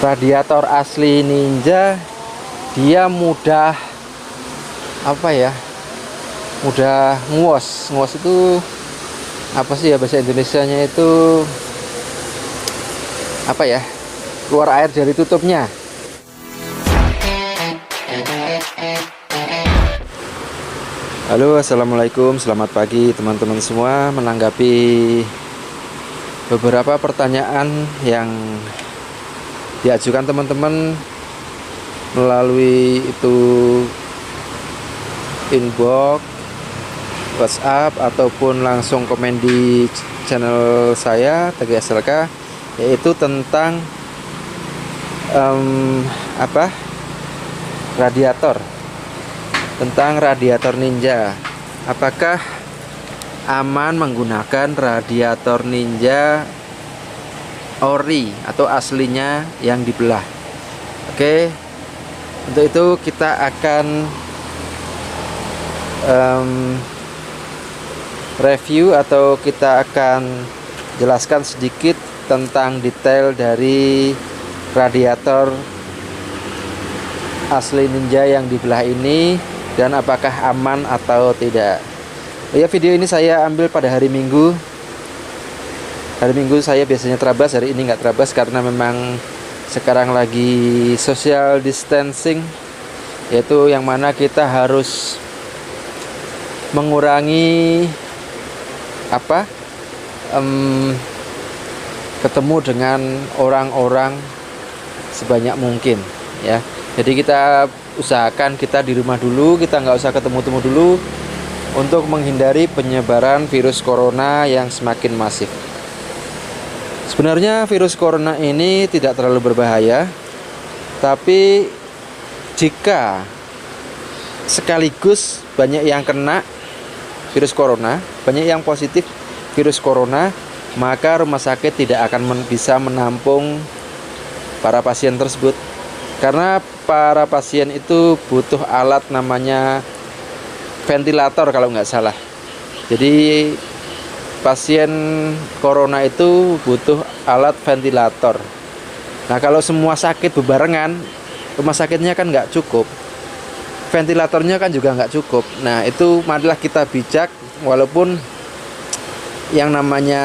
radiator asli Ninja dia mudah mudah nguos. Nguos itu apa sih ya bahasa Indonesianya itu, keluar air dari tutupnya. Halo, assalamualaikum, selamat pagi teman-teman semua. Menanggapi beberapa pertanyaan yang diajukan teman-teman melalui itu inbox, WhatsApp, ataupun langsung komen di channel saya Teguh SLK, yaitu tentang radiator Ninja. Apakah aman menggunakan radiator Ninja ori atau aslinya yang dibelah? Oke, untuk itu kita akan review atau kita akan jelaskan sedikit tentang detail dari radiator asli Ninja yang dibelah ini dan apakah aman atau tidak. Ya, video ini saya ambil pada hari Minggu. Hari Minggu saya biasanya terabas, hari ini nggak terabas karena memang sekarang lagi social distancing, yaitu yang mana kita harus mengurangi ketemu dengan orang-orang sebanyak mungkin ya. Jadi kita usahakan kita di rumah dulu, kita nggak usah ketemu-temu dulu untuk menghindari penyebaran virus corona yang semakin masif. Sebenarnya virus corona ini tidak terlalu berbahaya, tapi jika sekaligus banyak yang kena virus corona, banyak yang positif virus corona, maka rumah sakit tidak akan bisa menampung para pasien tersebut. Karena para pasien itu butuh alat namanya ventilator kalau nggak salah. Jadi pasien corona itu butuh alat ventilator. Nah, kalau semua sakit bebarengan, rumah sakitnya kan nggak cukup, ventilatornya kan juga nggak cukup. Nah, itu marilah kita bijak, walaupun yang namanya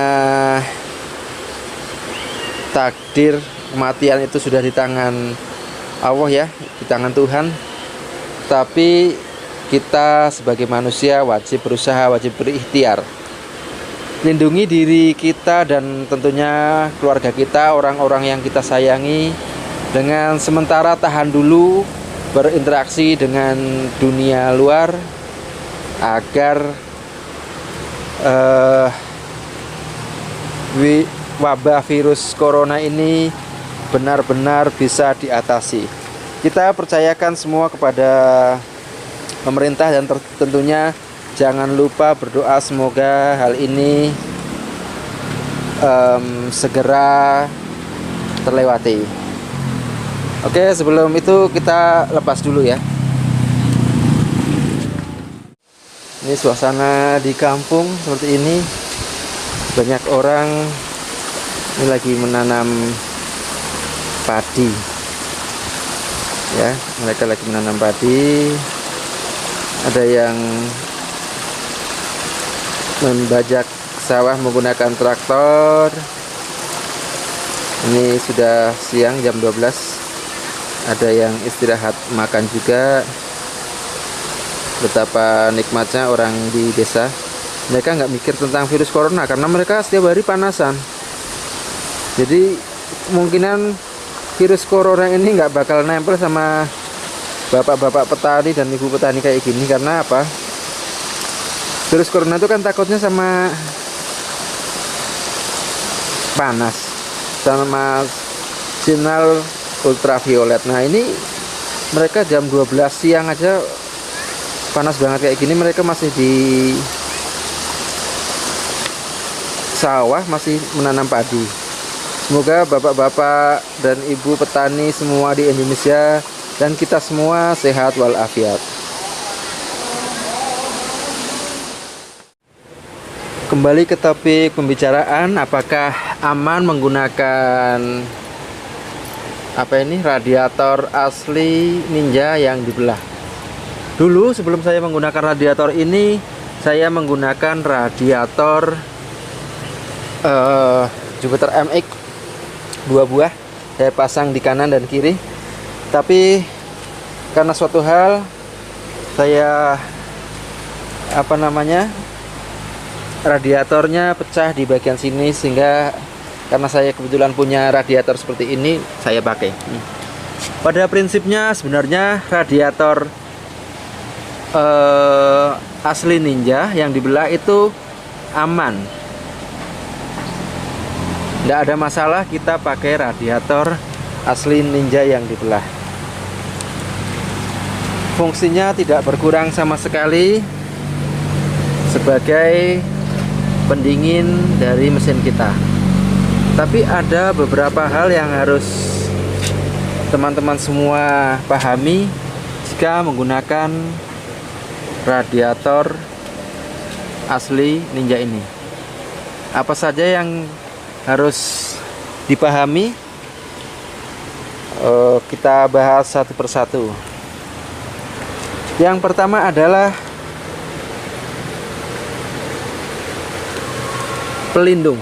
takdir kematian itu sudah di tangan Allah ya, di tangan Tuhan. Tapi kita sebagai manusia wajib berusaha, wajib berikhtiar, lindungi diri kita dan tentunya keluarga kita, orang-orang yang kita sayangi, dengan sementara tahan dulu berinteraksi dengan dunia luar agar wabah virus corona ini benar-benar bisa diatasi. Kita percayakan semua kepada pemerintah dan tentunya jangan lupa berdoa semoga hal ini segera terlewati. Oke, sebelum itu kita lepas dulu ya. Ini suasana di kampung seperti ini. Banyak orang ini lagi menanam padi. Ya, mereka lagi menanam padi. Ada yang membajak sawah menggunakan traktor. Ini sudah siang jam 12. Ada yang istirahat makan juga. Betapa nikmatnya orang di desa. Mereka nggak mikir tentang virus corona karena mereka setiap hari panasan. Jadi kemungkinan virus corona ini nggak bakal nempel sama bapak-bapak petani dan ibu petani kayak gini. Karena apa? Virus corona itu kan takutnya sama panas, sama sinar ultraviolet. Nah, ini mereka jam 12 siang aja panas banget kayak gini, mereka masih di sawah, masih menanam padi. Semoga bapak-bapak dan ibu petani semua di Indonesia dan kita semua sehat walafiat. Kembali ke topik pembicaraan, apakah aman menggunakan apa ini, radiator asli Ninja yang dibelah. Dulu sebelum saya menggunakan radiator ini, saya menggunakan radiator Jupiter MX 2 buah. Saya pasang di kanan dan kiri. Tapi karena suatu hal saya radiatornya pecah di bagian sini, sehingga karena saya kebetulan punya radiator seperti ini, saya pakai. Pada prinsipnya sebenarnya radiator asli Ninja yang dibelah itu aman. Tidak ada masalah kita pakai radiator asli Ninja yang dibelah. Fungsinya tidak berkurang sama sekali sebagai pendingin dari mesin kita. Tapi ada beberapa hal yang harus teman-teman semua pahami jika menggunakan radiator asli Ninja ini. Apa saja yang harus dipahami? Kita bahas satu persatu. Yang pertama adalah pelindung.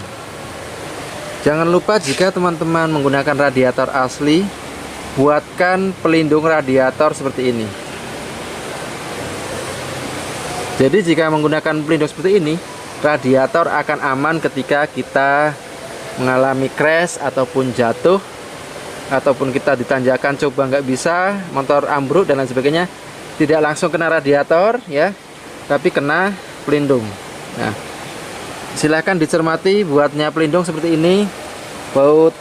Jangan lupa jika teman-teman menggunakan radiator asli, buatkan pelindung radiator seperti ini. Jadi jika menggunakan pelindung seperti ini, radiator akan aman ketika kita mengalami crash ataupun jatuh, ataupun kita ditanjakan coba nggak bisa, motor ambruk dan lain sebagainya. Tidak langsung kena radiator ya, tapi kena pelindung. Nah, silahkan dicermati buatnya pelindung seperti ini. Baut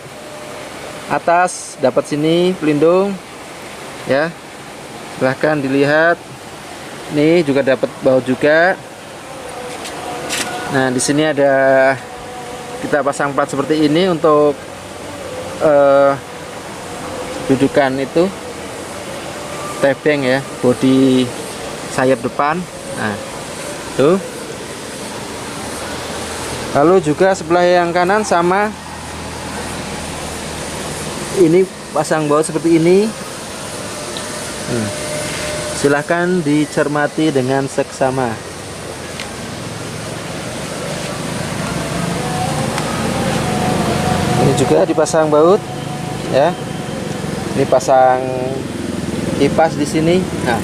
atas dapat sini pelindung ya, silahkan dilihat. Nih juga dapat baut juga. Nah, di sini ada, kita pasang plat seperti ini untuk dudukan itu tebeng ya, bodi sayap depan. Nah, tuh. Lalu juga sebelah yang kanan sama, ini pasang baut seperti ini. Silahkan dicermati dengan seksama. Ini juga dipasang baut ya. Ini pasang kipas di sini. Nah,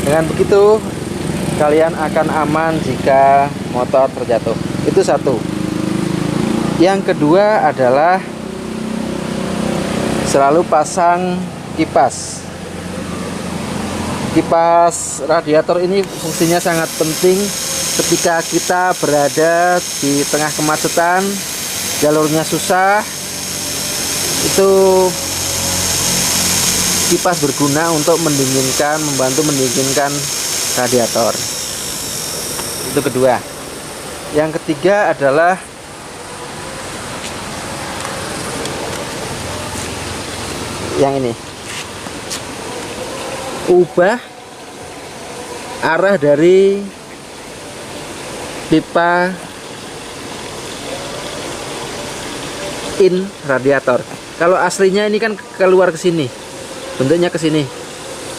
dengan begitu kalian akan aman jika motor terjatuh. Itu satu. Yang kedua adalah selalu pasang kipas. Kipas radiator ini fungsinya sangat penting ketika kita berada di tengah kemacetan, jalurnya susah. Itu kipas berguna untuk mendinginkan, membantu mendinginkan radiator. Itu kedua. Yang ketiga adalah yang ini. Ubah arah dari pipa in radiator. Kalau aslinya ini kan keluar ke sini. Bentuknya ke sini,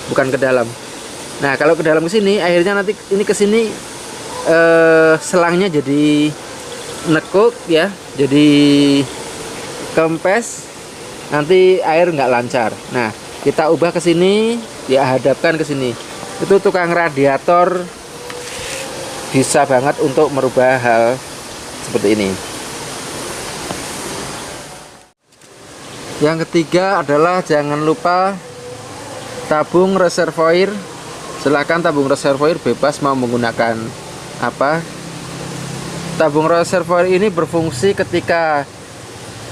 bukan ke dalam. Nah, kalau ke dalam ke sini, akhirnya nanti ini ke sini selangnya jadi nekuk ya, jadi kempes, nanti air nggak lancar. Nah, kita ubah ke sini, ya hadapkan ke sini. Itu tukang radiator bisa banget untuk merubah hal seperti ini. Yang ketiga adalah jangan lupa tabung reservoir. Silakan tabung reservoir bebas mau menggunakan apa. Tabung reservoir ini berfungsi ketika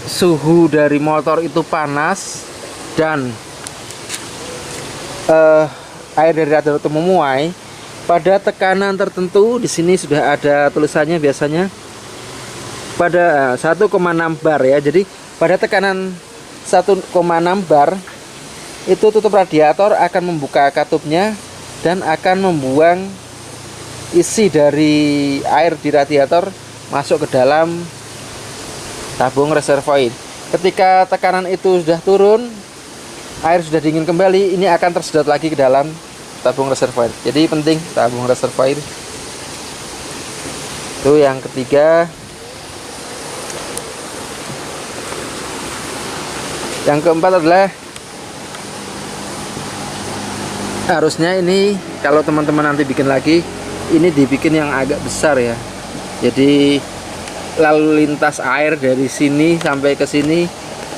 suhu dari motor itu panas dan air dari radiator itu memuai pada tekanan tertentu. Di sini sudah ada tulisannya biasanya pada 1,6 bar ya. Jadi pada tekanan 1,6 bar itu tutup radiator akan membuka katupnya dan akan membuang isi dari air di radiator masuk ke dalam tabung reservoir. Ketika tekanan itu sudah turun, air sudah dingin kembali, ini akan tersedot lagi ke dalam tabung reservoir. Jadi penting tabung reservoir. Itu yang ketiga. Yang keempat adalah harusnya ini kalau teman-teman nanti bikin lagi, ini dibikin yang agak besar ya. Jadi lalu lintas air dari sini sampai ke sini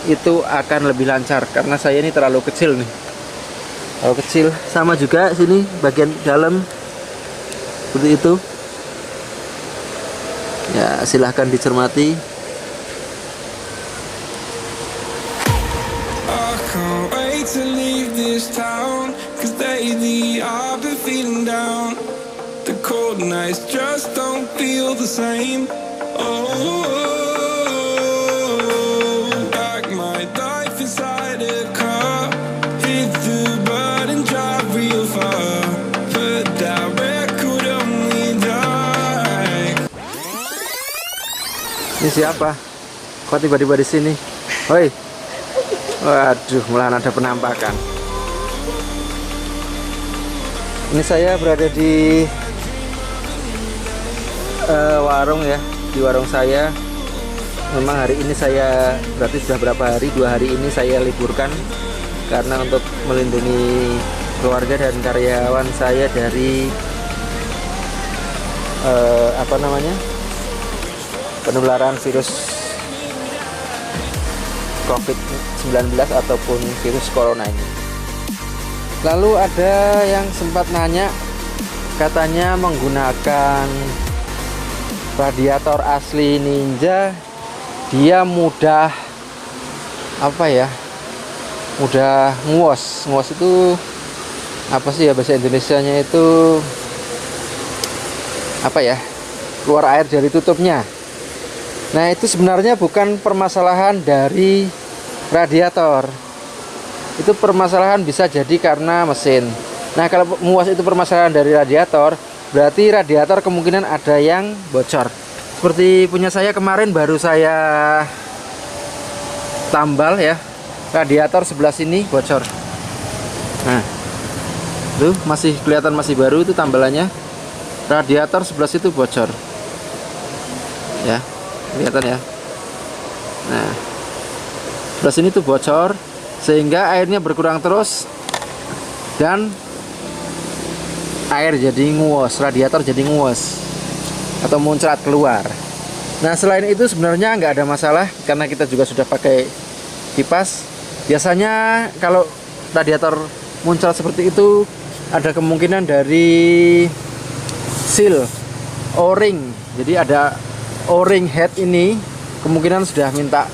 itu akan lebih lancar, karena saya ini terlalu kecil nih. Terlalu kecil. Sama juga sini bagian dalam seperti itu. Ya, silahkan dicermati. To leave this town, 'cause lately I've been feeling down. The cold nights just don't feel the same. Oh, like my life inside a car, hit the button, drive real far, put that record on me, die. Ini siapa? Kok tiba-tiba di sini? Hoi. Waduh, malahan ada penampakan. Ini saya berada di warung ya, di warung saya. Memang hari ini saya berarti sudah berapa hari? 2 hari ini saya liburkan karena untuk melindungi keluarga dan karyawan saya dari penularan virus COVID-19 ataupun virus corona ini. Lalu ada yang sempat nanya, katanya menggunakan radiator asli Ninja dia mudah mudah nguos. Nguos itu apa sih ya bahasa Indonesianya itu? Keluar air dari tutupnya. Nah, itu sebenarnya bukan permasalahan dari radiator. Itu permasalahan bisa jadi karena mesin. Nah, kalau nguas itu permasalahan dari radiator, berarti radiator kemungkinan ada yang bocor. Seperti punya saya kemarin baru saya tambal ya. Radiator sebelah sini bocor. Nah, tuh masih kelihatan masih baru itu tambalannya. Radiator sebelah situ bocor. Ya. Kelihatan ya. Nah, sebelah sini tuh bocor sehingga airnya berkurang terus dan air jadi nguos, radiator jadi nguos atau muncrat keluar. Nah, selain itu sebenarnya nggak ada masalah karena kita juga sudah pakai kipas. Biasanya kalau radiator muncrat seperti itu ada kemungkinan dari seal O-ring. Jadi ada O-ring head ini kemungkinan sudah minta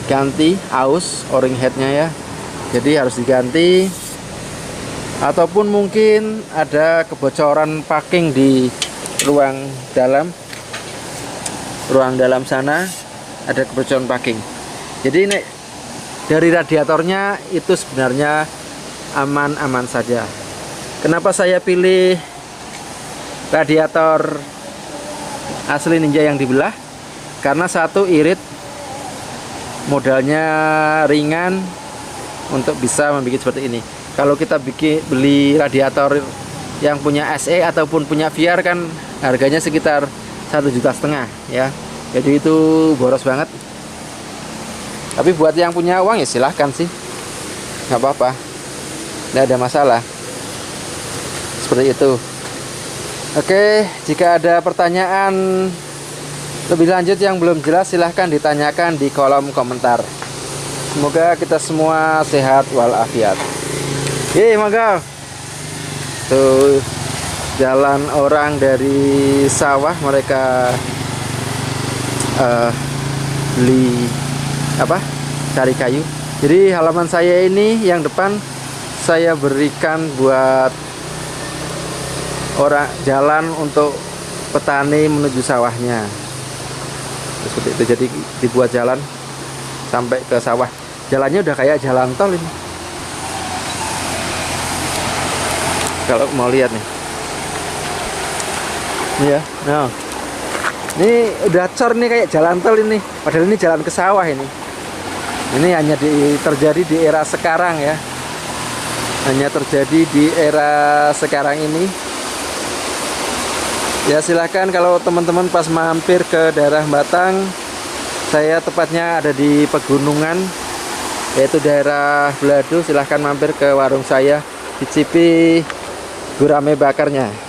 ganti aus O-ring headnya ya, jadi harus diganti. Ataupun mungkin ada kebocoran packing di ruang dalam sana, ada kebocoran packing. Jadi ini dari radiatornya itu sebenarnya aman-aman saja. Kenapa saya pilih radiator asli Ninja yang dibelah? Karena satu, irit, modalnya ringan untuk bisa membuat seperti ini. Kalau kita beli radiator yang punya SE ataupun punya VR kan harganya sekitar 1,5 juta ya. Jadi itu boros banget. Tapi buat yang punya uang ya silahkan sih, nggak apa-apa, nggak ada masalah. Seperti itu. Oke, jika ada pertanyaan lebih lanjut yang belum jelas silahkan ditanyakan di kolom komentar. Semoga kita semua sehat walafiat. Mangga. Tuh jalan orang dari sawah, mereka beli cari kayu. Jadi halaman saya ini yang depan saya berikan buat orang jalan untuk petani menuju sawahnya. Seperti itu, jadi dibuat jalan sampai ke sawah. Jalannya udah kayak jalan tol ini. Kalau mau lihat nih. Iya, nah. Ini udah cor nih kayak jalan tol ini. Padahal ini jalan ke sawah ini. Ini hanya terjadi di era sekarang ya. hanya terjadi di era sekarang ini. Ya silahkan kalau teman-teman pas mampir ke daerah Batang, saya tepatnya ada di pegunungan, yaitu daerah Belado. Silahkan mampir ke warung saya, cicipi gurame bakarnya.